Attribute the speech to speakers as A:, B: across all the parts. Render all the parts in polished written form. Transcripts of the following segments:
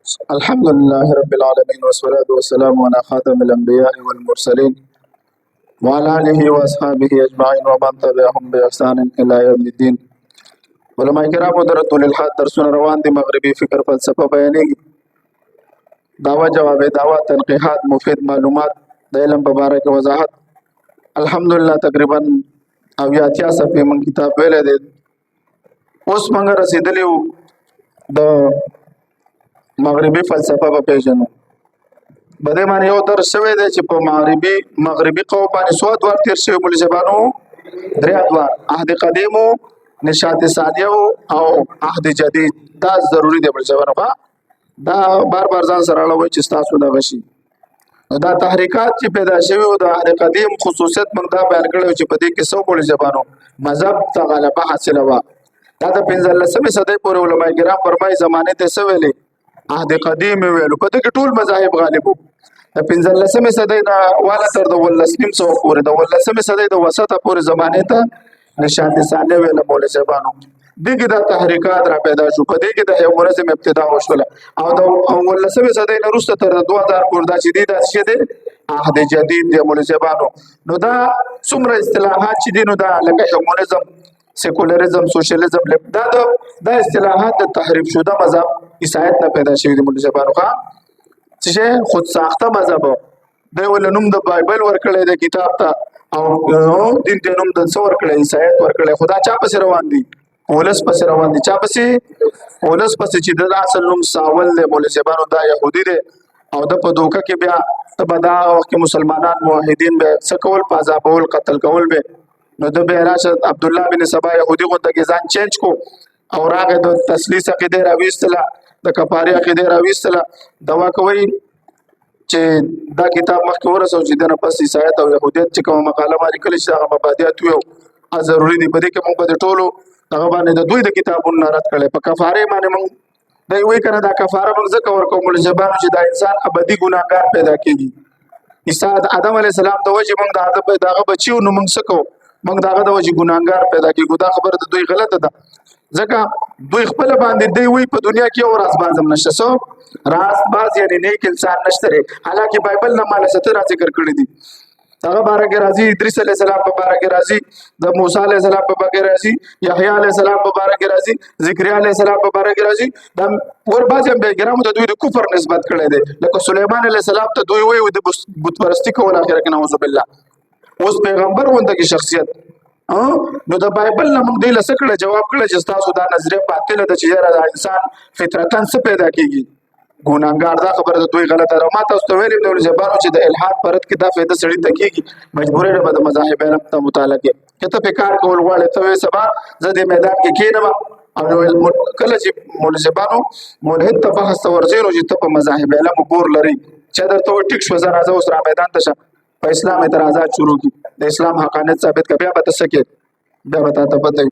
A: الحمد لله رب العالمين والصلاة والسلام على خاتم الأنبياء والمرسلين وعلى آله وأصحابه أجمعين ومن تبعهم بإحسان إلى يوم الدين. علماء کرام درۃ الحاد درسونه روان دي. مغربي فکر فلسفه بیانېږي، دعوه جواب دعوه تنقیحات مفید معلومات د علم په باره کې وضاحت. الحمدلله تقریبا او یا 80 صفحې من کتاب ویل دي. اوس موږ رسیدلی د مغربي فلسفه په پیژنو. بده معنی یو درس شوی دی چې په مغربي قوم باندې سو دوار تیر شوی مولوی زبانو درې دوار عهد قدیم او نشاط ثانیه او عهد جدید. دا ضروری دی مولوی زبانو دا بار ځان سره اړوي چې تاسو دا غشي. دا تحریکات چې پیدا شوی او د عهد قدیم خصوصیت موږ دا بیان کړو چې په دې کې سو مولوی زبانو مذهب ته غلبه حاصله و. دا د 15مې صدۍ پورې علماء کرام فرمایي زمانه ته سویلې عهد قدیم ویلو په دې کې ټول مذاهب غالب وو. د 15مې صدۍ نه والا تر د 19مې سو پورې د 19مې صدۍ د وسطه پورې زمانه ته نشاط ثانیه ویل مولوی زبانو. دغه د تحریکات را پیدا شو، په دې کې د منظم ابتدا وشوله او د 19مې صدۍ نه وروسته تر 2000 پورې دا چې دی دا څه دی عهد جدید دی مولوی زبانو. نو دا څومره اصطلاحات چې دي نو دا لکه هیومنزم، سیکولریزم، سوشلیزم، دا اصطلاحات د تحریف شده مذهب عیسایت نه پیدا شوی دی مولوی زبانو. چې خود ساخته مذهب دی ول نوم د بایبل ورکړی د کتاب ته او دین ته نوم د څور کړی عیسایت ورکړی. خدا چا پس روان دي؟ ولس پس روان دي. چا پس؟ ولس پس چې د اصل نوم ساول دی مولوی زبانو دا يهودي دی او د په دوکه کې بیا تبدا وخت مسلمانان موحدین به سکول پازابول قتل کول به نو د به راشه عبد الله بن سبا يهودي غو د ځان چینج کو او راغه د تسلیث عقیده راويستله د کفاره عقیده راويستله. دوا کوي چې دا کتاب مخکې ورسو چې دنه پس عیسایت او يهودیت چې کومه مقاله باندې کلی چې هغه مبادیات یو ضروري دي. بده کې موږ په ټولو هغه باندې د دوی د کتابونو رد کړي. په کفاره باندې موږ دا وی کنه دا کفاره موږ ځکه ورکو مول زبانو چې دا انسان ابدي ګناهګار پیدا کیږي. عیسی آدم علی السلام د وجه موږ دغه بچیو نو موږ سکو موږ دغه د وجه ګناهګار پیدا کیږي. دا خبره د دوی غلطه ده ځکه دوی خپل باندې دی وی په دنیا کې او راز بازم نشته. سو راز باز یعنی نیک انسان نشته. حالکه بایبل نه مال ستر ذکر کړی دي. هغه بارک راضی ادریس علیہ السلام په بارک راضی د موسی علیہ السلام په بارک راضی یحیی علیہ السلام په بارک راضی زکریا علیہ السلام په بارک راضی د ور بازم به ګرامو د دوی د کفر نسبت کړی دی. لکه سليمان علیہ السلام ته دوی وی د بت پرستی کول اخر کې نعوذ بالله. اوس پیغمبر ونده کی شخصیت نو د بایبل نه موږ دی لسکړه جواب کړه چې تاسو دا نظریه باطله ده چې د انسان فطرتن څه پیدا کیږي ګناهګار. دا خبره د دوی غلطه ده. ما تاسو ته ویلم د زبانو چې د الحاد پرد کې دا فائدہ سړی ته کیږي مجبورې نه د مذاهب علم ته مطالعه کې کته په کار کول غواړي ته سبا زه د میدان کې کېنم او کله چې مول زبانو ملحد ته بحث ورزینو چې ته په مذاهب علم ګور لري چې درته ټیک شو زه راځه اوس را میدان ته شه په اسلام اعتراضات شروع کی د اسلام حقانیت ثابت کبه به تسکه دا وتا ته پته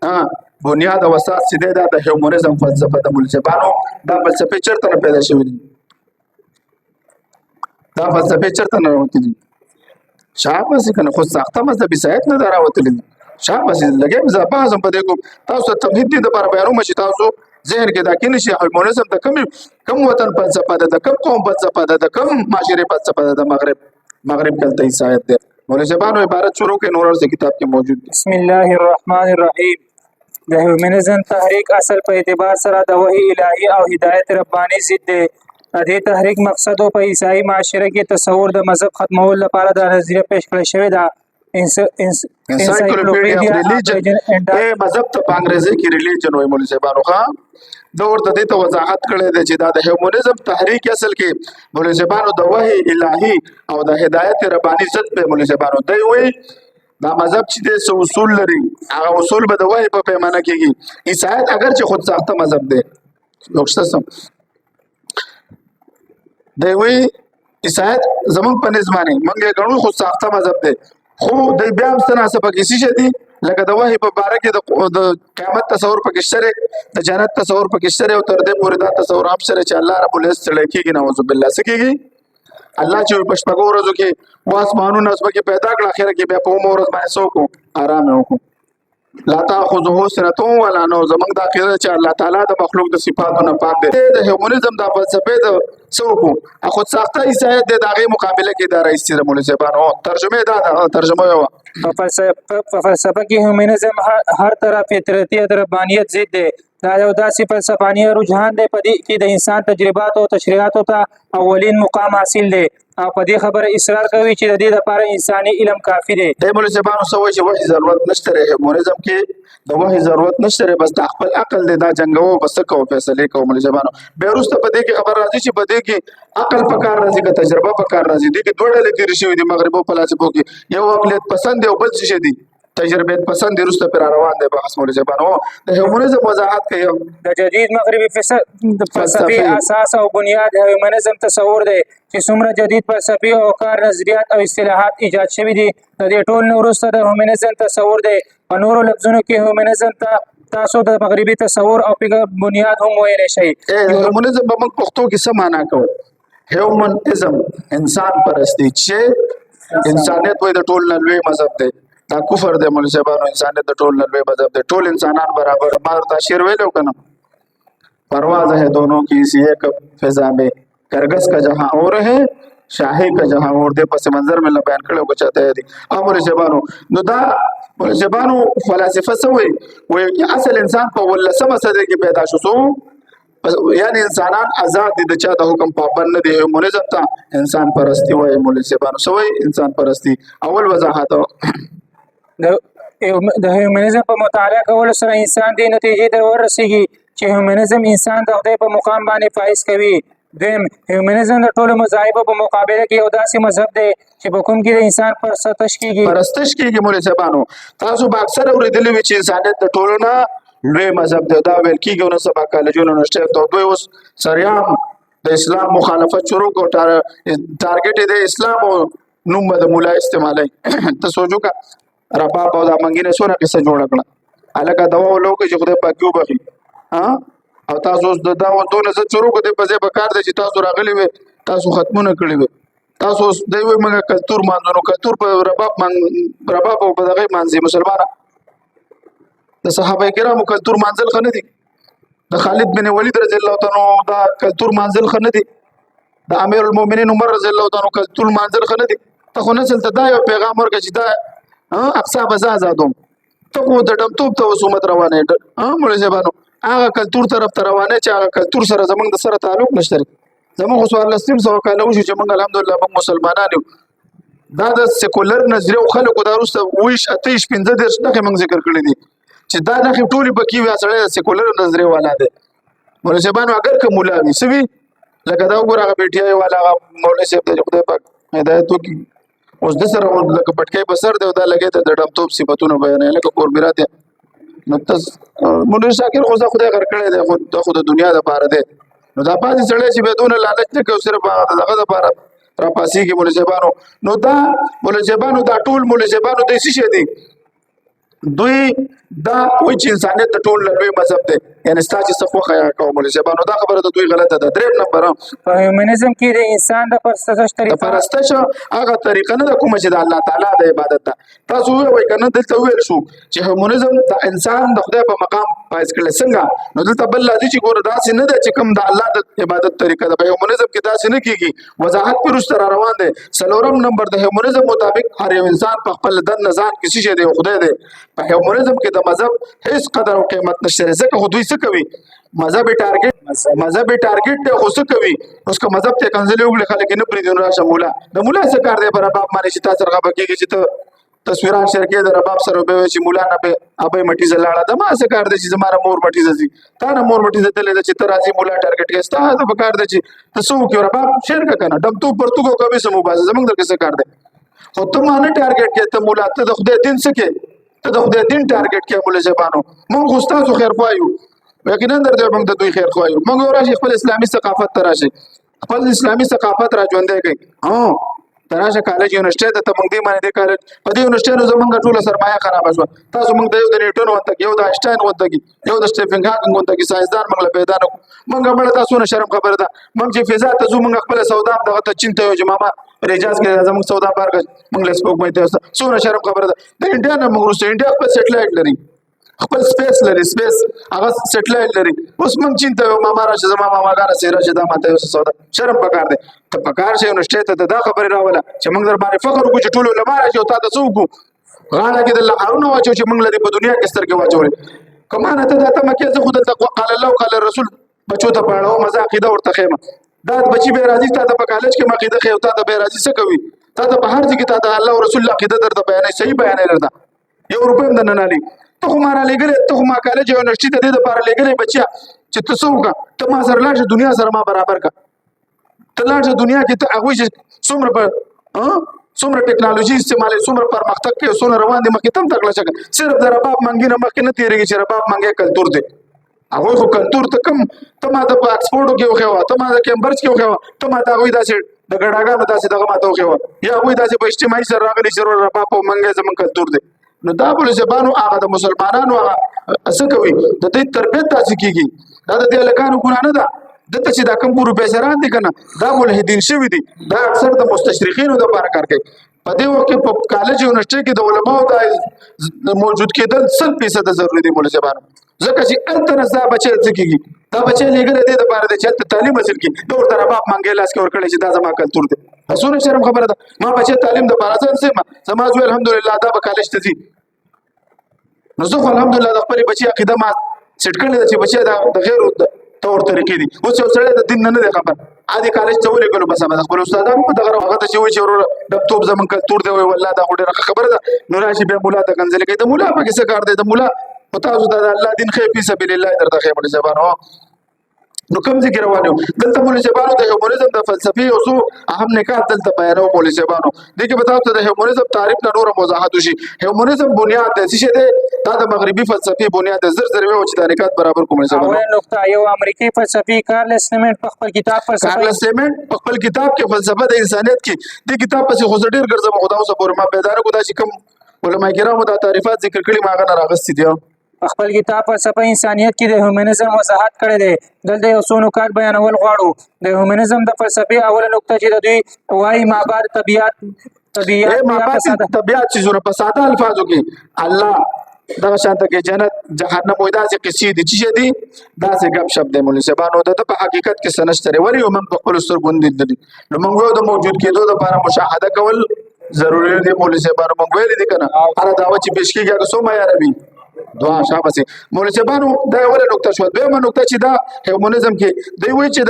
A: بنیاد او اساس چې دا د هیومنزم فلسفه د مول زبانو دا فلسفه چرته پیدا شوې دي. دا فلسفه چرته نه راوتلې دي. شابه کنه خو ساخته مذهب عیسایت نه راوتلې دي. شابه لګي مذهب هم په دې کو تاسو تمهید دي د بار بیانو مشي تاسو ذهن کې دا کې نشي هیومنزم د کم وطن فلسفه ده د کم قوم فلسفه ده د کم معاشره فلسفه ده د مغرب کلته عیسایت ده. مولوی زبانو عبارت شروع کې نور ورته کتاب کې موجود دي.
B: بسم الله الرحمن الرحیم. د هیومنزم تحریک اصل په اعتبار سره د وحی الهی او هدایت ربانی ضد دی. د دې تحریک مقصد په عیسائی معاشره کې تصور د مذهب ختمولو لپاره د نظریه پیش کړی شوی دا
A: انسایکلوپیډیا اف ریلیجن مذهب ته په انګریزي کې ریلیجن وایي. مولوی زبانو دا ورته دې ته وضاحت کړی دی چې دا د هیومنزم تحریک اصل کې مولوی زبانو د وحی الهی او د هدایت ربانی ضد په مولوی زبانو دی وایي. دا مذهب چې د اصول لري هغه اصول به د وحی په پیمانه کېږي. عیسایت اگر چې خود ساخته مذهب دی لوکشتسم دی وایي عیسایت زمونږ په نظمانه موږ یې ګڼو خود ساخته مذهب دی خو د بیا هم څه پکې شي دي لکه د وحی په باره کې د قیامت تصور پکې شته د جنت تصور پکې شته او تر دې پورې دا تصور هم شته چې الله رب العزت سره کېږي نعوذ بالله سکیږي. الله چې په شپږو ورځو کې واسمانونو نسبه کې پیدا کړ اخر کې بیا په مور ورځ باندې سوکو آرام وکړو لا تاخذه سنه ولا نوم زمنګ دا کړه چې الله تعالی د مخلوق د صفاتونو پاک دی. د هیومنزم د فلسفه د سوکو اخو ساخته عیسایت د دغه مقابله کې د رئیس سره مولوی صاحبانو ترجمه دا ترجمه یو
B: په فلسفه کې هیومنزم هر طرف فطرتیت ربانیت ضد دی. دا یو داسې فلسفاني رجحان دی په دې کې د انسان تجربات او تشریعاتو ته اولین مقام حاصل دی او په دې خبره اصرار کوي چې د دې لپاره انساني علم کافي دی.
A: د مولوی صاحبانو سوي چې وحي ضرورت نشته رې هیومنزم کې د وحي ضرورت نشته رې بس د خپل عقل دی دا جنگو بس کو فیصله کوي مولوی صاحبانو. به وروسته په دې کې خبر راځي چې په دې کې عقل پکار راځي که تجربه پکار راځي. دې کې دوه ډلې تیر شوي دي مغربو فلسفو کې یو عقلیت پسند او بل څه دي تجربه پسند وروسته پر روان دی بحث مولوی صاحبانو. د هیومنزم وضاحت کوي
B: د جدید مغربي فلسفي اساس او بنیاد هیومنزم تصور دی چې څومره جدید فلسفي او کار نظریات او اصطلاحات ایجاد شوي دي د دې ټول وروسته د هیومنزم تصور دی. په نورو لفظونو کې هیومنزم ته تاسو د مغربي تصور او بنیاد هم ویلی شئ.
A: هیومنزم په موږ پښتو کې څه معنا کوو؟ هیومنزم انسان پرستی چې انسانیت وایي د ټول نه لوی مذهب دی. دا کفر دی مولوی صاحبانو. انسانیت د ټول نه لوی مذهب دی. ټول انسانان برابر. ما ورته شعر ویلو کنه پرواز ہے دونوں کی اسی ایک فضا میں کرگس کا جہاں اور ہے شاہی کا جہاں اور دے پس منظر میں بیان کړو کو چاته دي مولوی صاحبانو. نو دا مولوی صاحبانو فلسفه سوی وي اصل انسان په ولسمه صدې کې پیدا شو یعنی انسانان آزاد دي د چا د حکم پابند نه دي. هیومنزم ته انسان پرستی وایي مولوی صاحبانو. سوی انسان پرستی اول وضاحت
B: د هیومنزم په مطالعه کولو سره انسان دې نتیجې ته ورسیږي چې هیومنزم انسان د خدای په مقام باندې فایز کوي. دویم هیومنزم د ټولو مذاهبو په مقابله کې یو داسې مذهب دی چې په کوم کې د انسان پرستش کیږي
A: مولوی صاحبانو. تاسو به اکثر اورېدلي وي چې انسانیت د ټولو نه لوی مذهب دی. دا ویل کېږي نو سبا کالجونو نشته ته دوی اوس سریام د اسلام مخالفت شروع کو ټارګټ د اسلام او نوم د مولا استعمالي. ته سوچو کا رباب او د منګینه سونه قصه جوړ کړه الګا دوا لوګي چې خدای پاک یو بخي او تاسو د دا ودونه زه شروع کړم په ځای په کار دي چې تاسو راغلي وي تاسو ختمونه کړی وي تاسو دوی وي موږ کلتور مانځو کلتور په رباب او په دغه مانځي مسلمانانو د صحابه کرامو کلتور مانځل خنه دي. د خالد بن ولید رضی الله تعالی عنہ دا کلتور مانځل خنه دي. د امیر المؤمنین عمر رضی الله تعالی عنہ کلتور مانځل خنه دي. ته خو نسل ته دا یو پیغام ورکړي چې دا اقصا بزازادوم ته خو د ډمتوب ته وسومت روانه مولوی صاحبانو هغه کلتور طرف ته روانه چې هغه کلتور سره زمونږ د سره تعلق نشته. زمونږ خو سوال لستیم سو کاله وشو چې موږ الحمدلله موږ مسلمانان یو. دا د سیکولر نظریه خلکو دا وروسته ویش اتیش 15 دغه موږ ذکر کړی دي چې دا نه ټولې پکې وي سره سیکولر نظریه والا دی. مولوی صاحبانو اگر که مولا وي سوي لکه دا وګوره هغه بیٹیا والا مولوی صاحب ته خدای پاک هدایت وکړي اوس د سره لکه پټکای په سر دی دا لګي ته د ډمتوب صفاتونه بیانې لکه کوربرات نو تاسو مولوی شاکر خو خدای غر کړی دی خو د دنیا د پاره دی. نو دا پاتې سړی چې بدون لالچ نه کوي صرف هغه د پاره را پاسيږي مولوی صاحبانو. نو دا مولوی صاحبانو دا ټول مولوی صاحبانو د څه شي دي دوی دا وایي چې انسانیت د ټول لوی مذهب دی یعنی ستاسو چې څه خوخه یا کوم مولوی صاحبانو دا خبره د دوی غلطه ده. دریم نمبر
B: په هیومنزم کې د انسان د پرستش طریقه
A: د پرستش هغه طریقه نه د کوم چې د الله تعالی د عبادت ته تاسو وایي کنه دلته ویل شو چې هیومنزم د انسان د خدای په مقام پایس کړل څنګه نو دلته بل لازم چې ګور داسې نه ده چې کوم د الله د عبادت طریقه ده. په هیومنزم کې داسې نه کیږي وضاحت پر سره روان دي. سلورم نمبر د هیومنزم مطابق هر یو انسان په خپل د نظام کې څه دی خدای دی. په هیومنزم کې د مذهب هیڅ قدر او قیمت نشته ځکه خو دوی څه کوي مذهبي ټارګټ ته خو څه کوي اوس که مذهب ته کنځلې وګړي خلک نه پرې دي راشه مولا د مولا څه کار دی پر رباب باندې چې تاسو رغبه کیږي چې ته تصویران شرکې د رباب سره به چې مولا نه به ابې مټي زلاړه د ما څه کار دی چې زماره مور مټي زسي تا نه مور مټي زتلې چې ته راځي مولا ټارګټ کې ستاسو په کار دی چې تاسو کې رباب شیر کنه دم تو پرتګو کوي سمو باسه زمونږ در څه کار دی خو ته مانه ټارګټ کې ته مولا ته د خدای دین څه کې ته د خدای دین ټارګټ کې مولوی صاحبانو موږ استادو خیر خوایو یقینا درته موږ د دوی خیر خوایو موږ راشي خپل اسلامي ثقافت تراشي خپل اسلامي ثقافت را ژوندې کوي تراشه کالج یونیورسيټي ته موږ دې باندې د کالج په دې یونیورسيټي زمونږ ټول سرمایه خراب شو تاسو موږ د یو د نیوټن وته یو د آینشټاین وته یو د سټیفن هاکینګ وته ساينسدان موږ پیدا نه موږ بل تاسو نه شرم خبره ده موږ چې فضا ته زو موږ خپل سودا دغه ته چینته یو جماعه ریجاز کې زموږ سودا بارګ موږ له سپوږ مې ته سونه شرم خبره ده د انډیا نه موږ روسي انډیا په سټلایټ لري خپل سپیس لري، سپیس هغه سټلایټ لري. اوس موږ چینته یو ماما راشه زما ماماګانه سي راشه دا ماته یو سودا شرم پکار دی. ته پکار شي نو شته ته دا خبره راوله چې موږ در باندې فخر وکړو چې ټول علما راشه او تا ته څوک غاړه کې د الله هارونه واچو چې موږ لري په دنیا کې سترګې واچولې. کمانه ته دا ته مکه زه خود ته قال الله قال الرسول بچو ته پاړو مزه عقیده ورته خېمه دا بچي به راځي تا ته په کالج کې عقیده خې او تا ته به راځي څه کوي تا ته په هر ځای کې تا ته الله او رسول عقیده درته بیانې صحیح بیانې درته یو روپیم د نه نالي ته خو ما را لګلې ته خو ما کالج یونیورسيټي ته دې لپاره لګلې بچیا چې ته څه وکړه ته ما سره لاړ دنیا سره ما برابر کا ته لاړ دنیا کې ته هغه چې څومره په څومره ټیکنالوژي استعمالي څومره پرمختګ کوي څومره روان دي مخکې تم تکړه شګه صرف د رباب منګي نه مخکې نه تیریږي چې رباب منګي کلتور دی هغه خو کلتور ته کم ته ما د اکسفورډ کې وخوا ته ما د کیمبرج کې وخوا ته ما دا وې داسې د ګډاګانو داسې دغه ما ته وخوا یا وې داسې په اجتماعي سره راغلي چې رباب او منګي زمون کلتور دی نو دا بل زبانو هغه د مسلمانانو هغه څه کوي د دې تربيت تاسو کیږي دا د دې لکانو ګنا نه ده دته چې دا کوم پروفیسوران دي کنه دا ملحدین شوی دي دا اکثر د مستشرقینو د لپاره کار کوي په دې وخت کې په کالج یونیورسيټي کې د علماو د موجود کېدل 100% ضروري دي مولوی صاحب ځکه چې انتر دا بچي ځکیږي دا بچي لګره دي د لپاره چې تعلیم حاصل کړي دا ورته رباب منګي لاس کې ور کړی چې دا زما کلتور دی اسونه شرم خبره ده ما بچي تعلیم د لپاره ځم زما زوی الحمدلله دا به کالج ته ځي نو زه الحمدلله د خپل بچي عقیده ما سټ کړل چې بچي دا د غیر تور طریقې دي اوس یو سړی د دین نه دی خبر عادي کالج ته ولګلو بس هغه خپل استادانو په دغه هغه ته چې وایي چې د توپ زمون کلتور دی والله دا وړه خبره ده نو راشي به مولا ته کنځل کوي د مولا په کیسه کار دی د مولا پتا اوس د الله دین خې په سبیل الله درته خې په زبانو نو کوم ذکر روانو دلته مولوی زبانو د هیومنزم د فلسفي او سو اهم نکات دلته بیانو مولوی زبانو دغه بتاو ته د هیومنزم تعریف نه نور وضاحت شي هیومنزم بنیاد د څه دی دا د مغربي فلسفي بنیاد زر زر وي او چې د نکات برابر کوم زبانو
B: اول نقطه یو امریکایي فلسفي کارلس لیمنټ په خپل کتاب
A: کارلس لیمنټ په خپل کتاب کې فلسفه د انسانيت کې د کتاب په خو ډیر ګرځم خدا اوسه پورې ما بیدار کو دا چې کوم علماء کرامو دا تعریفات ذکر کړي ما غن راغستې دي
B: خپل کتاب فلسفه انسانيت کې د هیومنزم وضاحت کړی دی دلته یو څو نکات بیانول غواړو د هیومنزم د فلسفه اوله نقطه چې د دوی وايي مابعد طبيعت
A: چې زونه په ساده الفاظو کې الله دا شانته کې جنت جهنم وې دا چې قصې دي چې دي دا چې غب شپ دی مولوی صاحبانو د په حقیقت کې سنشتره وری ومن په خپل سترګوند دي نو موږ د موجود کېدو لپاره مشاهده کول ضروري دی مولوی صاحبانو موږ ویل دي کنه هر داوا چې پیش کیږي هغه سوما یا ربي دعا شابه مولوی صاحبانو دا اوله نقطه شو دویمه نقطه چې دا هیومنزم کې دوی وایي چې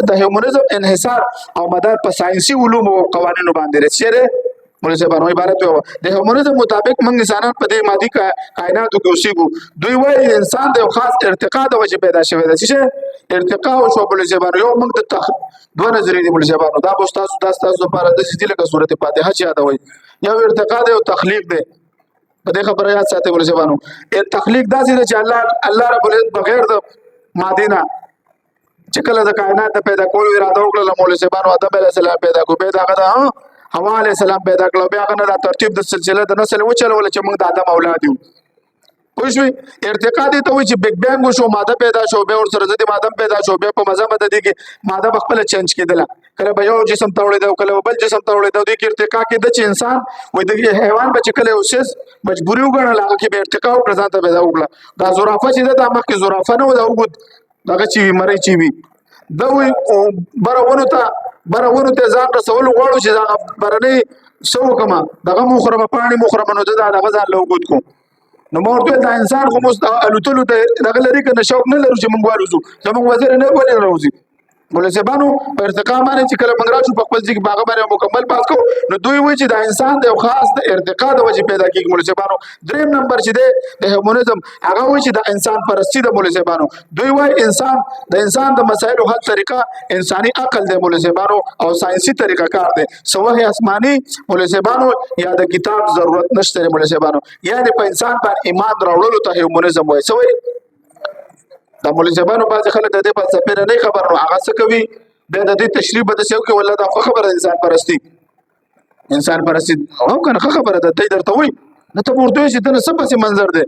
A: د هیومنزم انحصار او مدار په ساينسي علوم او قوانینو باندې رسېره مولوی صاحبانو عبارت و د هیومنزم مطابق موږ انسانان په دې مادي کائناتو کې اوسېږو دوی وایي انسان د خاص ارتقا د وجه پیدا شوی دی چې ارتقا او شو مولوی صاحبانو یو موږ د دوه نظریې دي مولوی صاحبانو دا تاسو لپاره د دې لکه سورته فاتحه چې یادوي یو ارتقا دی او تخلیق دی په دې خبره یاد ساتئ مولوی صاحبانو تخلیق داسې چې الله رب العزت بغیر د ماده نه چې کله د کائنات پیدا کول اراده وکړه مولوی صاحبانو آدم علیه السلام پیدا کو پیدا کړه حوا علیه السلام پیدا کړه بیا غنه د ترتیب د سلسله د نسل وچلول چې موږ د آدم اولاد یو پوښوي ارتقا دي ته وي چې بیگ بینګ شو ماده پیدا شو به ور سره ځدی ماده پیدا شو به په مزه مده دي کې ماده خپل چینج کېدله کله به یو جسم تولید او کله بل جسم تولید د کې ارتقا کې د انسان وې د حیوان بچ کله اوسس مجبوري وګڼل هغه کې به ارتقا او ځانته پیدا وکړه دا زرافه چې د مخکې زرافه نه و دا وګد دغه چې مری چې وي دا وي برونه ته ځان رسول غواړو چې دا برني سو کما دغه مخربه پانی مخربه نو دغه ځان له وګد کو نو مورته دا انسان خو مست الوتلو ته دغه لري کنه شوق نه لرو چې مونږ وارزو زموږ وزیر نه ولې راوځي مولوی صاحبانو په ارتقا باندې چې کله موږ راشو په خپل ځای کې باغ باندې مکمل پاس کو نو دوی وایي چې دا انسان د خاص د ارتقا د وجې پیدا کیږي مولوی صاحبانو دریم نمبر چې د هیومنزم هغه وایي چې د انسان پرستی د مولوی صاحبانو دوی وایي د انسان د مسایلو حل طریقه انساني عقل د مولوی صاحبانو او ساينسي طریقه کار دی سوه آسماني مولوی صاحبانو یا د کتاب ضرورت نشته مولوی صاحبانو یعنی په انسان باندې ایمان راوړلو ته هیومنزم وایي سوي دا مولوی صاحبانو بعض خلک د دې فلسفې نه خبر نو هغه څه کوي به د دې تشریح به د څه کوي ولله دا خبره انسان پرستی او کنه خبره ده دې درته وایي نو ته ورته چې د نسبه منظر ده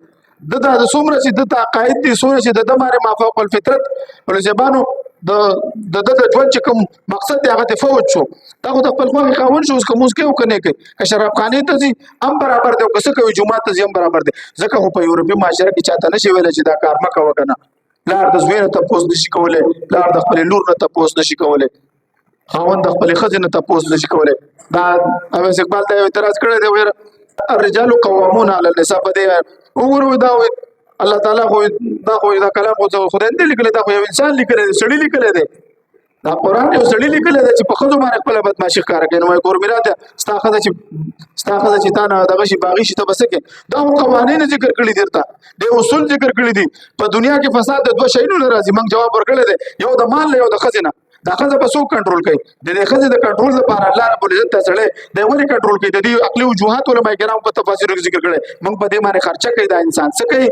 A: د څومره چې د عقاید دي څومره چې د ماره مافوق الفطرت مولوی صاحبانو د ژوند چې کوم مقصد دی هغه ته فوت شو دا خو د خپل خوښې خاوند شو اوس که مونځ کوي او که نه کوي که شرابخانې ته ځي هم برابر دی او که څه کوي جومات ته ځي هم برابر دی ځکه خو په یورپي معاشره کې چاته نشي ویلی چې دا کار مه کوه که نه پلار د زوی نه تپوس نشي کولی پلار د خپلې لور نه تپوس نشي کولی خاوند د خپلې ښځې نه تپوس نشي کولی دا اویس اقبال ته یو اعتراض کړی دی ویل الرجال قوامون علی النساء په دې وګورو دا الله تعالی خو دا کلام خو خدای نه لیکلی دا خو یو انسان لیکلی دی سړي لیکلی دی دا قرآن یو سړي لیکلی دی چې په ښځو باندې خپله بدماشي ښکاره کوي نو وایي ګورمېرا ته ستا ښځه چې تا نه دغه شي باغي شي ته به څه کوې دا خو قوانین ذکر کړي دي درته د اصول ذکر کړي دي په دنیا کې فساد د دوه شیانو نه راځي موږ جواب ورکړی دی یو د مال نه یو د ښځې نه دا ښځه به څوک کنټرول کوي د دې ښځې د کنټرول لپاره الله رب العزت ته سړی دی ولې کنټرول کوي د دې عقلي وجوهات علماء کرام په تفاسیرو کې ذکر کړی موږ په دې باندې خرچه کوي دا انسان څه کوي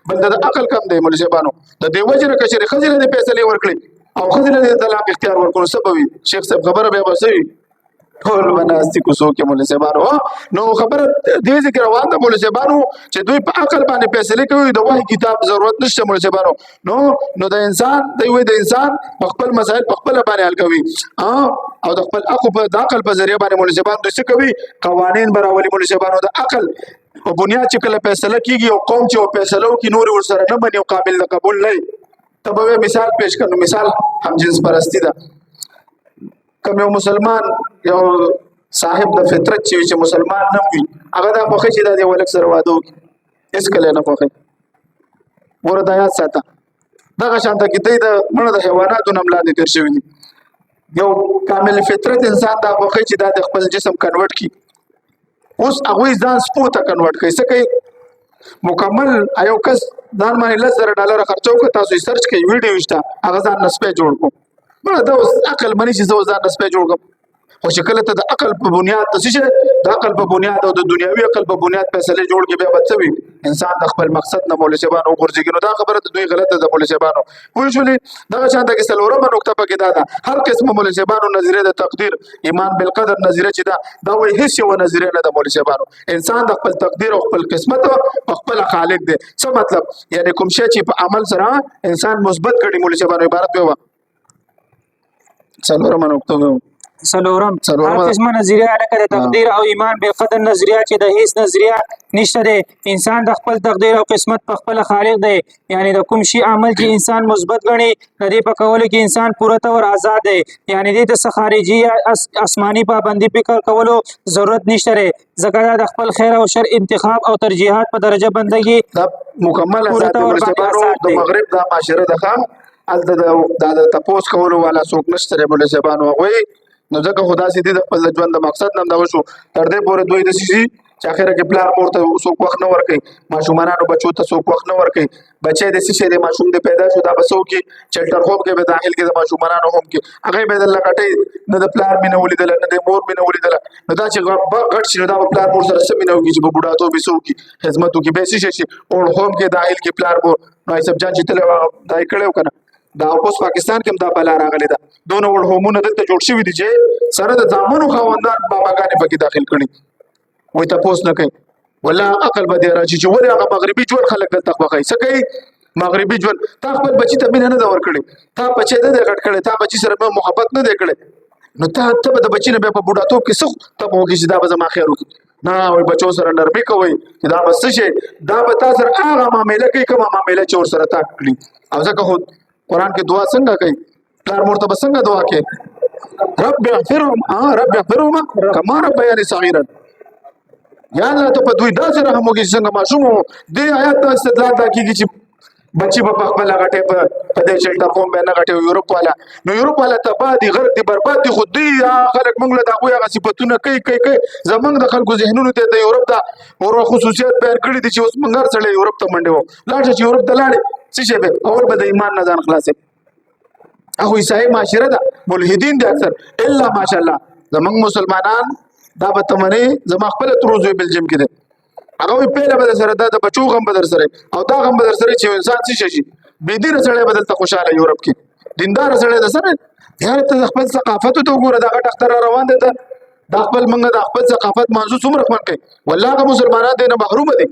A: بل د عقل کم دی مولوي صاحبانو د دې وجه نه که چېرې ښځې له دې فیصلې ورکړي او ښځې له دې طلاق اختیار ورکړو څه به وي شیخ صاحب خبره بیا به څه وي ټول به ناستي کوڅو کې مولوي صاحبانو نو خبره دې ځای کې روان ده مولوي صاحبانو چې دوی په عقل باندې فیصلې کوي د وحي کتاب ضرورت نشته مولوي صاحبانو نو د انسان د انسان په خپل مسایل په خپله باندې حل کوي او د خپل عقل په ذریعه باندې مولوي صاحبانو دوی څه کوي قوانین به راولي مولوي صاحبانو د عقل په بنیاد چې کله فیصله کېږي او قوم چې فیصله وکړي نور ورسره نه مني او قابل د قبول نه وي ته به مثال پیش کړو مثال همجنس پرستی ده کوم یو مسلمان یو صاحب د فطرت چې مسلمان نه وي هغه دا خوښي چې دا د ولک سره واده وکړي هېڅکله نه خوښي ګوره دا یاد ساته دغه شانته کې د مړه د حیواناتو نه هم لاندې تېر شوي دي یو کامل فطرت انسان دا خوښي چې دا د خپل جسم کنورټ کړي اوس هغوی ځان سپو ته کنورټ کوي څه کوي مکمل یو کس ځان باندې $10,000 خرچه وکړه تاسو یې سرچ کوئ ویډیو شته هغه ځان نه سپی جوړ کړو بله دا اوس عقل مني چې زه ځان نه سپی جوړ کړم خو چې کله ته د عقل په بنیاد ته څه شی د عقل په بنیاد او د دنیوي عقل په بنیاد فیصلې جوړ کړي بیا به څه وي انسان د خپل مقصد نه مولوي صاحبانو وغورځېږي نو دا خبره د دوی غلطه ده مولوي صاحبانو پوه شولې دغه شانته کې څلورمه نقطه پکې دا ده هر قسمه مولوي صاحبانو نظریه د تقدیر ایمان بالقدر نظریه چې دا وایي هېڅ یوه نظریه نه ده مولوي صاحبانو انسان د خپل تقدیر او خپل قسمت په خپله خالق دی څه مطلب یعنې کوم شی چې په عمل سره انسان مثبت کړي مولوي صاحبانو عبارت به وه څلورمه نقطه
B: څلورم هر قسمه نظریه لکه د تقدیر او ایمان بالقدر نظریه چې د هیڅ نظریه نشته دی انسان د خپل تقدیر او قسمت په خپل خالق دی یعنی د کوم شي عمل چې انسان مثبت غني د دې په کولو کې انسان پوره تور آزاد دی یعنی دې ته څه خارجي آسماني پابندي فکر کولو ضرورت نشته دی ځکه د خپل خیر او شر انتخاب او ترجیحات په درجه بندګي
A: دا مکمل آزاد د مغرب دا معاشره ده هلته د تپوس کولو والا څوک نشته دی مولوي صاحبانو هغوی نو ځکه خو داسې دي د خپل ژوند د مقصد نه هم دغه شو تر دې پورې دوی داسې شي چې اخره کې پلار مور ته څوک وخت نه ورکوي ماشومانانو بچو ته څوک وخت نه ورکوي بچی داسې شی دی ماشوم دی پیدا شو دا به څه وکړي چلټر هوم کې به داخل کې د ماشومانانو هم کې هغه یې به درله غټوي نه د پلار مینه ولیدله نه د مور مینه ولیدله نو دا چې غټ شي نو دا به پلار مور سره څه مینه وکړي چې په بوډاتوب یې څه وکړي خدمت وکړي بیا څه شي اولډ هوم کې داخل کې پلار مور نو ایسف جان چې تللی دا یې کړی و که نه دا اوس پاکستان کې هم دا بلا راغلی ده دونه وړ هومونه دلته جوړ شوي دي چې سره د زامنو خاوندان باباګانې پکې داخل کړي وایي تپوس نه کوي والله عقل به دې راشي چې ولې هغه مغربي ژوند خلک دلته خوښوي څه کوي مغربي ژوند تا خپل بچي ته مینه نه ده ورکړې تا بچی نه دی غټ کړی تا بچي سره محبت نه دی کړی نو ته به د بچي نه بیا په بوډاتوب کې څه ته به وکړي چې دا به زما خیر وکړي نه وایي بچو سره نرمي کوئ چې دا به څه شي دا به تا سره هغه معامله کوي کومه معامله چې ورسره تا کړي او ځکه خو قرآن کې دعا څنګه کوي پلار مور ته به څنګه دعا کوي رب اغفرهما کما ربیاني صغیرا یا الله ته په دوی داسې رحم وکړي چې څنګه ماشوم و دې آیات ته استدلال دا کېږي چې بچي به په خپله غټې په دې شلټر هوم به نه غټې یورپ والا نو یورپ والا تباه دي غرق دي برباد دي خو دوی خلک موږ له د هغوی هغه صفتونه کوي زموږ د خلکو ذهنونو ته د یورپ دا خصوصیات بیان کړي دي چې اوس موږ هر سړی یورپ ته منډې وو لاړ شه چې یورپ ته لاړې څه شی به اول به د ایمان نه ځان خلاصې هغوی عیسایي معاشره ده ملحدین دي اکثر الا ماشاءالله زموږ مسلمانان دا به ته منې زما خپله ترور زوی بلجیم کې دی هغه وایي پیله به در سره دا د بچو غم به در سره او دا غم به در سره چې انسان څه شي بېدینه سړی به دلته خوشحاله یورپ کې دینداره سړی د سره یاره ته خپل ثقافتو ته وګوره دا غټ اختر را روان دی دا خپل موږ د خپل ثقافت موضوع څومره خوند کوي والله هغه مسلمانان دی نه محرومه دي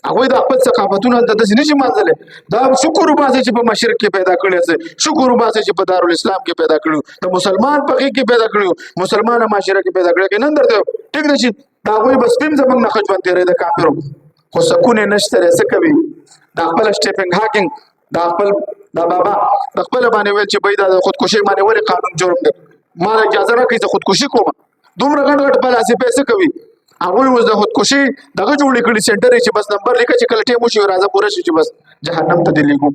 A: هغه د خپل ثقافتونه د داسې نشي مانځلې دا شکر وباسي چې په مشرق کې پیدا کړی سي شکر وباسي چې په دارالاسلام کې پیدا کړو د مسلمان په کې پیدا کړو مسلمان معاشره کې پیدا کړو نن درته ټیک دی چې دا وایي بس پم زمنګ نه خجوان تیرې د کافرو خو سکون نشته څه کوي دا خپل سټیفن هاکینګ دا خپل دا بابا د خپل باندې ویل چې بيد د خودکشي باندې ولې قانون جوړ دی ما اجازه راکړي چې خودکشي کوم دومره غټ بلاسي پیسې کوي هغه اوس د خودکشي دغه جوړ کړي سنټر چې بس نمبر لیکه چې کله ټیم وشي راځه پوره شي چې بس جهنم ته دی لیکو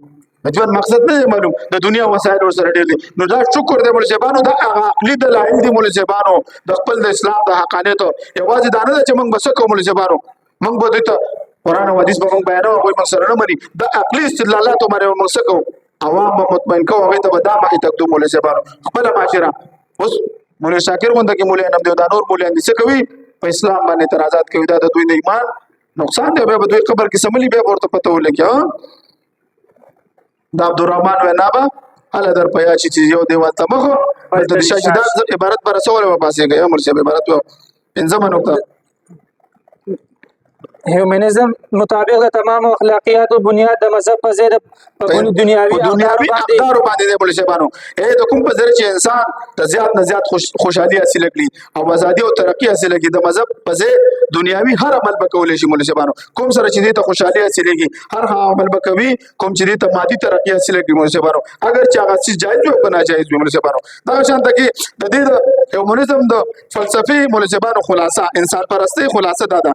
A: ځوان مقصد نه معلوم د دنیا وسایل سره ډېر دي نو دا شکر دی مولوی صاحبانو دا عقلي دلایل دي مولوی صاحبانو د خپل د اسلام د حقانیت یوازې دا نه چې موږ بس کوو مولوی صاحبانو موږ به دته قرآن او حدیث به موږ بیانو او موږ سره نه مني د عقلي استدلالات باندې موږ څه کوو عوام به مطمئن کوو هغه ته به دا مخې تقدم مولوی صاحبانو خپل معاشره اوس مولوی شاکر غونډه کې مولوی نم دی دا نور مولوی څه کوي په اسلام باندې اعتراضات کوي دا د دوی د ایمان نقصان دی به دوی قبر کې سملی به ورته پته ولګي دا عبدالرحمن ونابا الله در پیا چې یو دیوال ته مخ د شاهدات عبارت پر رسول و پاسه گیا مرشد عبارت انځم نقطه
B: هیومنزم مطابق د تمام اخلاقیات او بنیاد د مذهب په ضد په دنیاوي
A: اقدار باندې بوله شبانو د کوم په ذریعہ چې انسان د زیات نه زیات خوشحالي حاصل کړي او ازادي او ترقی حاصل کړي د مذهب په ضد دنیاوي هر عمل وکولې شي بوله شبانو کوم سره چې ته خوشحالي حاصل کړي هر عمل وکوي کوم چې ته مادي ترقی حاصل کړي بوله شبانو اگر چې هغه چیز جایز او ناجایز بوله شبانو دا شانته کې د دې هیومنزم د فلسفي بوله شبانو خلاصه انسان پرستی خلاصه دا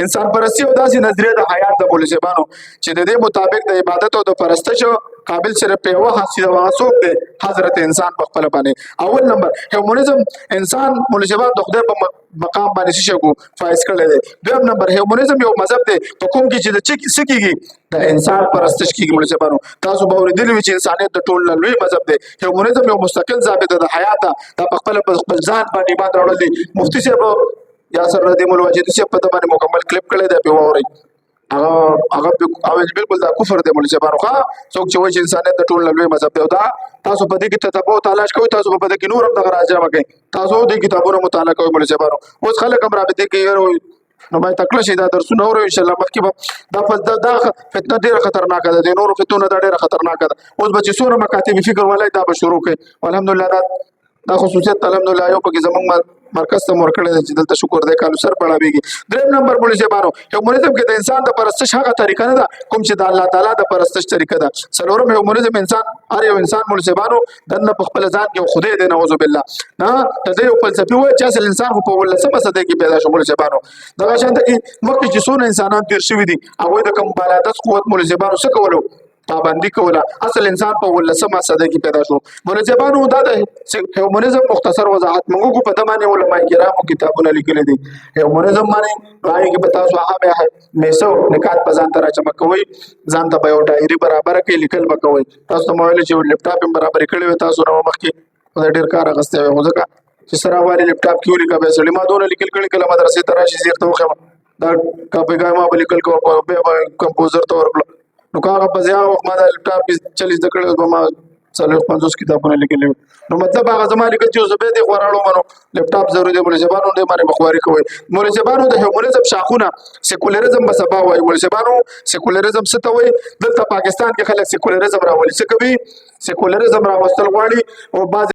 A: انسان پرستی او داسې نظریه د حیات د بوله شبانو چې د دې مطابق د عبادت او د پرستش قابل صرف په واه حاصل واسوب دی حضرت انسان په خپل باندې اول نمبر هیومنزم انسان بوله شبانو د خدای په مقام باندې شي کو فایز کړل دی دویم نمبر هیومنزم یو مذهب دی په کوم کې چې د چک سکیږي د انسان پرستش کیږي بوله شبانو تاسو به ورېدلی چې انسانیت د ټول لوی مذهب دی هیومنزم یو مستقل ضابط د حیات د خپل ځان باندې ایمان راوړل دي مفتی صاحب یاسر ردیم الواجد سے پتہ باندې مکمل کلپ کړی دی په ووري هغه بالکل دا کفر دی مولوی صاحب خو څوک چې وایي چې انسانیت د ټول لوی مذهب دی دا تاسو په دې کې تتبع تلاش کوئ تاسو په دې کې نور هم دغه راځه کوي تاسو دې کتابونو مطالعه کوئ مولوی صاحب اوس خلک هم رابطه کوي نو باید تکل شي دا درسونه اورو ان شاء الله مخکې دا فتنه ډیره خطرناکه ده د نورو فتنه ډیره خطرناکه ده اوس به چې څوره مکاتب فکر ولای دا به شروع کوي الحمدلله دا خصوصیت الحمدلله یو پکې زمونږ مرکز ته ورکړل چې دلته شکر دې کالو سر پړاویږي دریم نمبر بوله شبانو هیومنزم کې د انسان د پرستش هغه طریقه نه ده کوم چې د الله تعالی د پرستش طریقه ده څلورم هیومنزم انسان هر یو انسان بوله شبانو دنه په خپل ځان کې خدای دې نعوذ بالله نه د دې فلسفي وایي چې اصل انسان په ولسمه صدې کې پیدا شو بوله شبانو دا شانته کې مخکې چې څونه انسانان تیر شوي دي هغه د کوم بالادس قوت بوله شبانو څه کولو پابندي کوله اصل انسان په ولسمه صدې کې پیدا شو بوله شبانو دا د هیومنزم مختصر وضاحت موږ په دمانه علماء کرامو کتابونه لیکلي دي هیومنزم باندې راځي کې پتا سو هغه میسو نکات په ځان تر چمک کوي ځان ته یو ډایری برابر کې لیکل وکوي تاسو ته موبایل چې لپټاپ هم برابر کړی وي تاسو نو مخکې د ډیر کار غسته وي ځکه چې سره والی لپټاپ کې ولیکه به سړي ما دونه لیکل کړي کله مدرسې ته راشي زیرته وخم دا کاپی ګای ما لیکل کو به کمپوزر ته ورکړو نو کاغه په ځای وخت ما د لپټاپ 40 د کړو ما 50 کتابونه لیکلي نو مطلب هغه زما لیکل چې زبې دي خوراړو منو لپټاپ ضروري دی بوله زبانو دې باندې مخواري کوي بوله زبانو د هیومنزم شاخونه سیکولریزم بسبا وایي بوله زبانو سیکولریزم څه ته وایي دلته پاکستان کې خلک سیکولریزم راولي څه کوي سیکولریزم راوستل غواړي او بعض